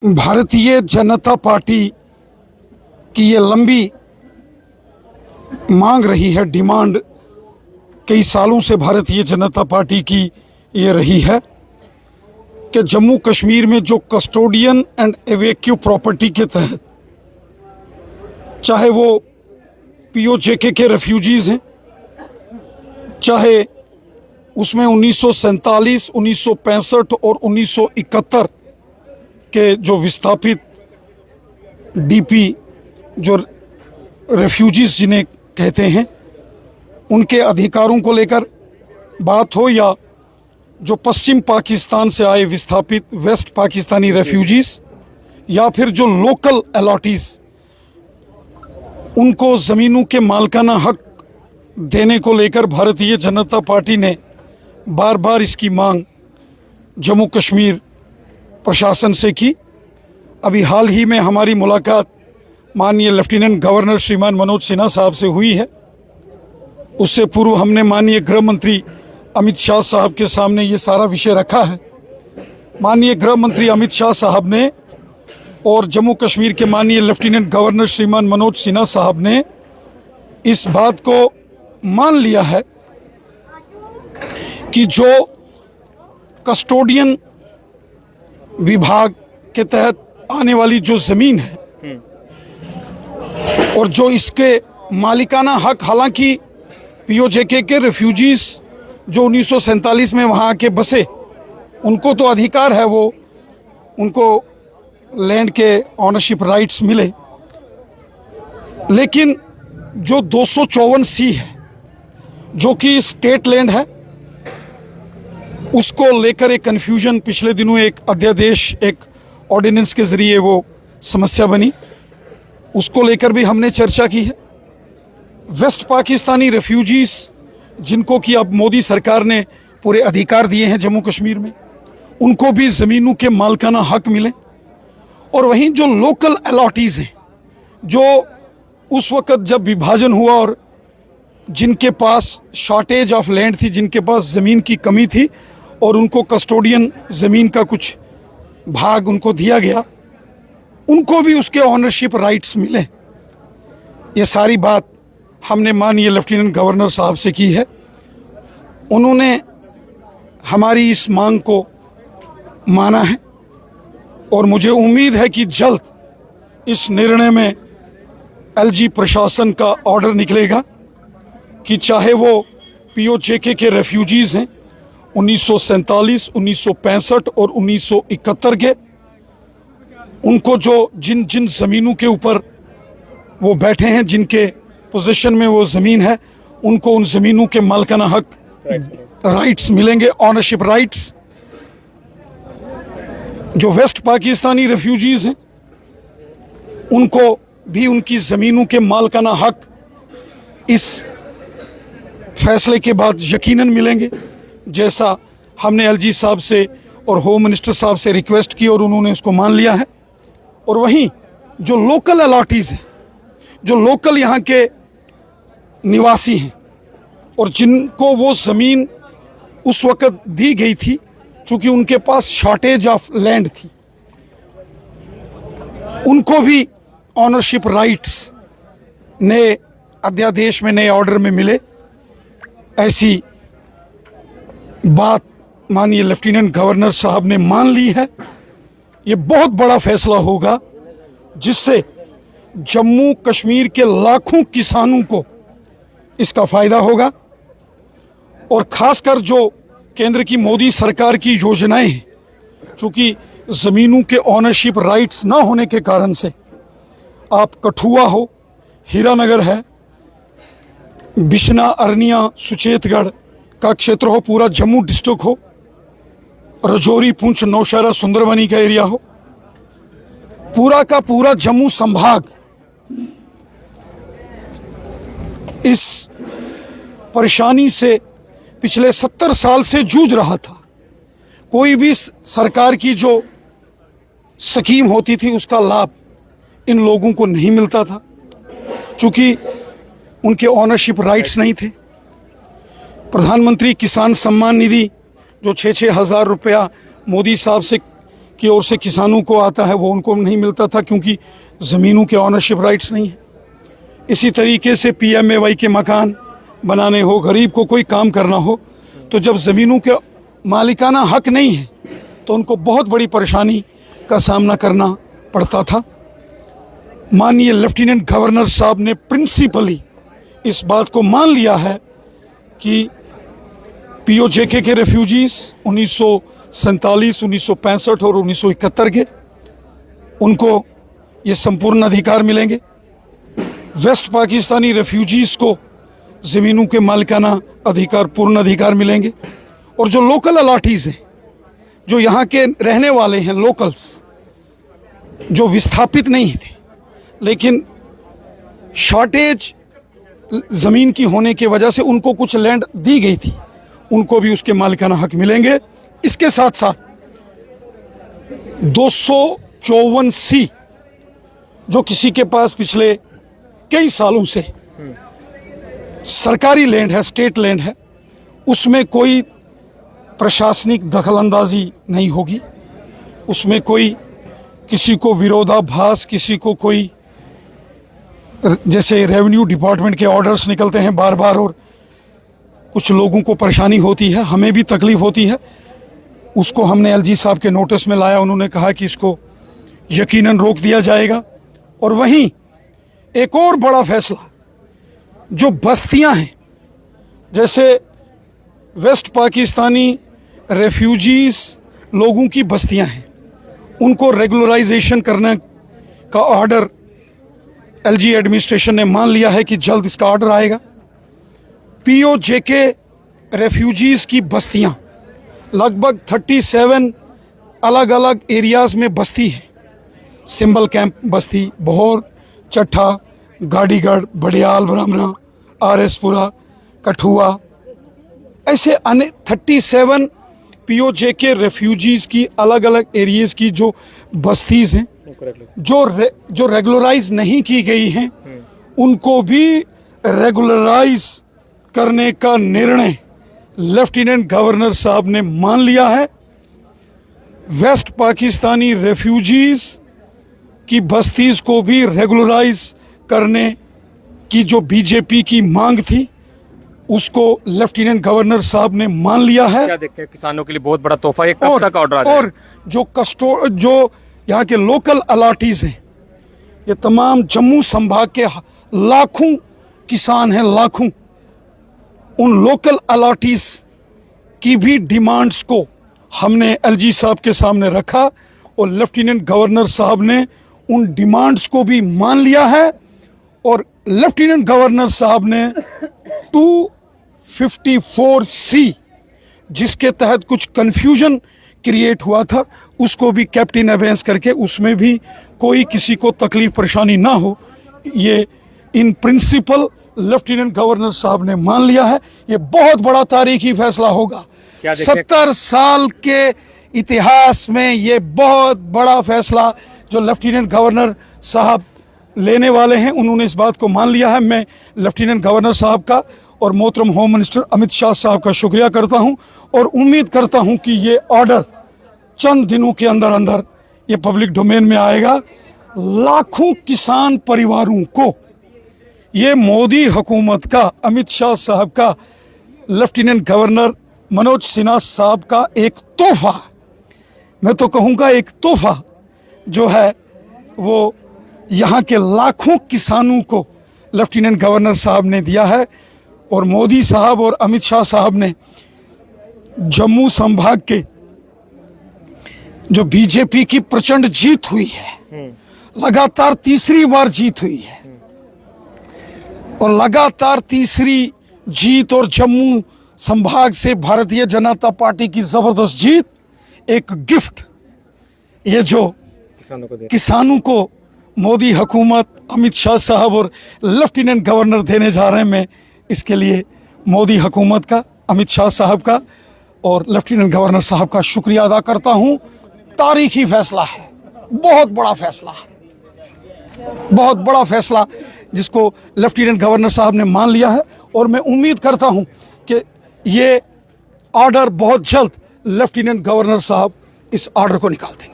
Bharatiya Janata party की ये लंबी मांग रही है, डिमांड कई सालों से भारतीय जनता पार्टी की ये रही है कि जम्मू कश्मीर में जो कस्टोडियन एंड एवेक्यू प्रॉपर्टी के तहत, चाहे वो पीओजेके के रेफ्यूजीज़ हैं, चाहे उसमें 1947, 1965 और 1971 के जो विस्थापित डीपी जो रेफ्यूजीज़ जिन्हें कहते हैं, उनके अधिकारों को लेकर बात हो, या जो पश्चिम पाकिस्तान से आए विस्थापित वेस्ट पाकिस्तानी रेफ्यूजीज़, या फिर जो लोकल अलॉटीज़, उनको ज़मीनों के मालिकाना हक देने को लेकर भारतीय जनता पार्टी ने बार बार इसकी मांग जम्मू कश्मीर प्रशासन से की। अभी हाल ही में हमारी मुलाकात माननीय लेफ्टिनेंट गवर्नर श्रीमान मनोज सिन्हा साहब से हुई है। उससे पूर्व हमने माननीय गृह मंत्री अमित शाह साहब के सामने ये सारा विषय रखा है। माननीय गृह मंत्री अमित शाह साहब ने और जम्मू कश्मीर के माननीय लेफ्टिनेंट गवर्नर श्रीमान मनोज सिन्हा साहब ने इस बात को मान लिया है कि जो कस्टोडियन विभाग के तहत आने वाली जो ज़मीन है और जो इसके मालिकाना हक, हालांकि पीओजेके के रेफ्यूजीज़ जो 1947 में वहाँ आके बसे, उनको तो अधिकार है, वो उनको लैंड के ऑनरशिप राइट्स मिले, लेकिन जो 254C है जो कि स्टेट लैंड है, उसको लेकर एक कन्फ्यूजन पिछले दिनों एक अध्यादेश, एक ऑर्डिनेंस के ज़रिए वो समस्या बनी, उसको लेकर भी हमने चर्चा की है। वेस्ट पाकिस्तानी रेफ्यूजीज़ जिनको कि अब मोदी सरकार ने पूरे अधिकार दिए हैं जम्मू कश्मीर में, उनको भी ज़मीनों के मालिकाना हक मिले। और वहीं जो लोकल अलॉटीज़ हैं, जो उस वक़्त जब विभाजन हुआ और जिनके पास शॉर्टेज ऑफ लैंड थी, जिनके पास ज़मीन की कमी थी और उनको कस्टोडियन ज़मीन का कुछ भाग उनको दिया गया, उनको भी उसके ऑनरशिप राइट्स मिले। ये सारी बात हमने माननीय लेफ्टिनेंट गवर्नर साहब से की है। उन्होंने हमारी इस मांग को माना है और मुझे उम्मीद है कि जल्द इस निर्णय में एलजी प्रशासन का ऑर्डर निकलेगा कि चाहे वो पीओजेके के रेफ्यूजीज़ हैं 1947, 1965 और 1971 के, उनको जो जिन जिन ज़मीनों के ऊपर वो बैठे हैं, जिनके पोजीशन में वो ज़मीन है, उनको उन ज़मीनों के मालिकाना हक राइट्स मिलेंगे, ऑनरशिप राइट्स। जो वेस्ट पाकिस्तानी रेफ्यूजीज़ हैं, उनको भी उनकी ज़मीनों के मालिकाना हक इस फैसले के बाद यकीनन मिलेंगे, जैसा हमने एलजी साहब से और होम मिनिस्टर साहब से रिक्वेस्ट की और उन्होंने उसको मान लिया है। और वहीं जो लोकल अलॉटीज़ हैं, जो लोकल यहाँ के निवासी हैं और जिनको वो ज़मीन उस वक़्त दी गई थी चूँकि उनके पास शॉर्टेज ऑफ लैंड थी, उनको भी ऑनरशिप राइट्स नए अध्यादेश में, नए ऑर्डर में मिले। ऐसी बात माननीय लेफ्टिनेंट गवर्नर साहब ने मान ली है। ये बहुत बड़ा फैसला होगा जिससे जम्मू कश्मीर के लाखों किसानों को इसका फ़ायदा होगा। और ख़ासकर जो केंद्र की मोदी सरकार की योजनाएं हैं, चूँकि ज़मीनों के ऑनरशिप राइट्स ना होने के कारण से, आप कठुआ हो, हीरानगर है, बिश्ना, अरनिया, सुचेतगढ़ का क्षेत्र हो, पूरा जम्मू डिस्ट्रिक्ट हो, रजौरी, पुंछ, नौशहरा, सुंदरबनी का एरिया हो, पूरा का पूरा जम्मू संभाग इस परेशानी से पिछले 70 साल से जूझ रहा था। कोई भी सरकार की जो स्कीम होती थी उसका लाभ इन लोगों को नहीं मिलता था, क्योंकि उनके ऑनरशिप राइट्स नहीं थे। प्रधानमंत्री किसान सम्मान निधि जो 6-6 हज़ार रुपया मोदी साहब से की ओर से किसानों को आता है वो उनको नहीं मिलता था, क्योंकि ज़मीनों के ऑनरशिप राइट्स नहीं है। इसी तरीके से PMAY के मकान बनाने हो, गरीब को कोई काम करना हो, तो जब ज़मीनों के मालिकाना हक नहीं है तो उनको बहुत बड़ी परेशानी का सामना करना पड़ता था। माननीय लेफ्टिनेंट गवर्नर साहब ने प्रिंसिपली इस बात को मान लिया है कि POJK के रेफ्यूजीज 1947, 1965 और 1971 के, उनको ये संपूर्ण अधिकार मिलेंगे। वेस्ट पाकिस्तानी रेफ्यूजीज को ज़मीनों के मालिकाना अधिकार, पूर्ण अधिकार मिलेंगे। और जो लोकल अलाटीज़ हैं, जो यहाँ के रहने वाले हैं, लोकल्स जो विस्थापित नहीं थे लेकिन शॉर्टेज ज़मीन की होने की वजह से उनको कुछ लैंड दी गई थी, उनको भी उसके मालिकाना हक मिलेंगे। इसके साथ साथ 254C जो किसी के पास पिछले कई सालों से सरकारी लैंड है, स्टेट लैंड है, उसमें कोई प्रशासनिक दखलंदाजी नहीं होगी, उसमें कोई किसी को विरोधाभास, किसी को कोई, जैसे रेवेन्यू डिपार्टमेंट के ऑर्डर्स निकलते हैं बार बार और कुछ लोगों को परेशानी होती है, हमें भी तकलीफ होती है, उसको हमने LG साहब के नोटिस में लाया। उन्होंने कहा कि इसको यकीनन रोक दिया जाएगा। और वहीं एक और बड़ा फैसला, जो बस्तियां हैं, जैसे वेस्ट पाकिस्तानी रेफ्यूजीज लोगों की बस्तियां हैं, उनको रेगुलराइजेशन करने का ऑर्डर LG एडमिनिस्ट्रेशन ने मान लिया है कि जल्द इसका ऑर्डर आएगा। POJK रेफ्यूजीज की बस्तियां लगभग 37 अलग अलग एरियाज़ में बस्ती है। सिंबल कैंप बस्ती, बहोर, चट्ठा, गाड़ीगढ़, बड़ियाल, ब्राह्मणा, RS पुरा, कठुआ, ऐसे 37 POJK रेफ्यूजीज की अलग अलग एरियाज़ की जो बस्तीज़ हैं, जो रेगुलराइज नहीं की गई हैं, उनको भी रेगुलराइज करने का निर्णय लेफ्टिनेंट गवर्नर साहब ने मान लिया है। वेस्ट पाकिस्तानी रेफ्यूजीज की बस्तीज को भी रेगुलराइज करने की जो BJP की मांग थी, उसको लेफ्टिनेंट गवर्नर साहब ने मान लिया है। क्या देखते हैं, किसानों के लिए बहुत बड़ा तोहफा, ये कब तक ऑर्डर आ जाएगा? और जो यहाँ के लोकल अलाटीज हैं, ये तमाम जम्मू संभाग के लाखों किसान हैं, लाखों, उन लोकल अलाटीज की भी डिमांड्स को हमने LG साहब के सामने रखा और लेफ्टिनेंट गवर्नर साहब ने उन डिमांड्स को भी मान लिया है। और लेफ्टिनेंट गवर्नर साहब ने 254C, जिसके तहत कुछ कन्फ्यूजन क्रिएट हुआ था, उसको भी कैप्टन अबेंस करके उसमें भी कोई किसी को तकलीफ परेशानी ना हो, ये इन प्रिंसिपल लेफ्टिनेंट गवर्नर साहब ने मान लिया है। ये बहुत बड़ा तारीखी फैसला होगा। 70 साल के इतिहास में ये बहुत बड़ा फैसला जो लेफ्टिनेंट गवर्नर साहब लेने वाले हैं, उन्होंने इस बात को मान लिया है। मैं लेफ्टिनेंट गवर्नर साहब का और मोहतरम होम मिनिस्टर अमित शाह साहब का शुक्रिया करता हूं और उम्मीद करता हूं कि ये ऑर्डर चंद दिनों के अंदर अंदर ये पब्लिक डोमेन में आएगा। लाखों किसान परिवारों को ये मोदी हुकूमत का, अमित शाह साहब का, लेफ्टिनेंट गवर्नर मनोज सिन्हा साहब का एक तोहफा, मैं तो कहूँगा एक तोहफा जो है वो यहाँ के लाखों किसानों को लेफ्टिनेंट गवर्नर साहब ने दिया है। और मोदी साहब और अमित शाह साहब ने जम्मू संभाग के जो BJP की प्रचंड जीत हुई है, लगातार तीसरी बार जीत हुई है, और लगातार तीसरी जीत और जम्मू संभाग से भारतीय जनता पार्टी की जबरदस्त जीत, एक गिफ्ट ये जो किसानों को मोदी हुकूमत, अमित शाह साहब और लेफ्टिनेंट गवर्नर देने जा रहे हैं, मैं इसके लिए मोदी हुकूमत का, अमित शाह साहब का और लेफ्टिनेंट गवर्नर साहब का शुक्रिया अदा करता हूं। तारीखी फैसला है, बहुत बड़ा फैसला है, बहुत बड़ा फैसला जिसको लेफ्टिनेंट गवर्नर साहब ने मान लिया है। और मैं उम्मीद करता हूं कि ये ऑर्डर बहुत जल्द लेफ्टिनेंट गवर्नर साहब इस ऑर्डर को निकाल देंगे।